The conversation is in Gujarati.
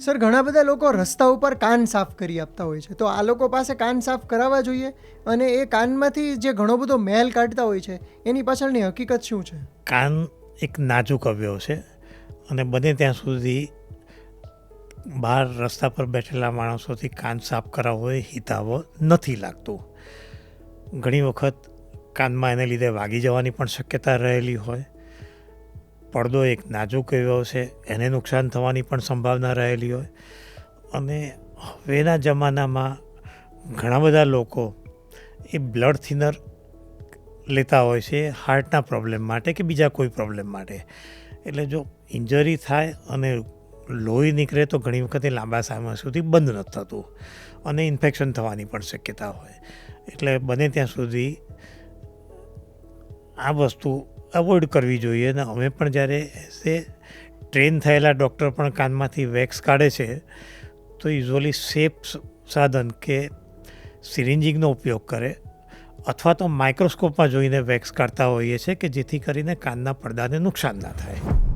સર, ઘણા બધા લોકો રસ્તા ઉપર કાન સાફ કરી આપતા હોય છે, તો આ લોકો પાસે કાન સાફ કરાવવા જોઈએ? અને એ કાનમાંથી જે ઘણો બધો મેલ કાઢતા હોય છે એની પાછળની હકીકત શું છે? કાન એક નાજુક અવયવ છે અને બને ત્યાં સુધી બહાર રસ્તા પર બેઠેલા માણસોથી કાન સાફ કરાવવો એ હિતાવહ નથી લાગતું. ઘણી વખત કાનમાં એને લીધે વાગી જવાની પણ શક્યતા રહેલી હોય. પડદો એક નાજુક અવયવ છે, એને નુકસાન થવાની પણ સંભાવના રહેલી હોય. અને હવેના જમાનામાં ઘણા બધા લોકો એ બ્લડ થિનર લેતા હોય છે હાર્ટના પ્રોબ્લેમ માટે કે બીજા કોઈ પ્રોબ્લેમ માટે. એટલે જો ઇન્જરી થાય અને લોહી નીકળે તો ઘણી વખત એ લાંબા સમય સુધી બંધ નથી થતું અને ઇન્ફેક્શન થવાની પણ શક્યતા હોય. એટલે બને ત્યાં સુધી આ વસ્તુ અવોઇડ કરવી જોઈએ. અને અમે પણ જ્યારે તે ટ્રેન થયેલા ડૉક્ટર પણ કાનમાંથી વેક્સ કાઢે છે તો યુઝ્યુઅલી સેફ સાધન કે સિરિંજિંગનો ઉપયોગ કરે અથવા તો માઇક્રોસ્કોપમાં જોઈને વેક્સ કાઢતા હોઈએ છીએ કે જેથી કરીને કાનના પડદાને નુકસાન ના થાય.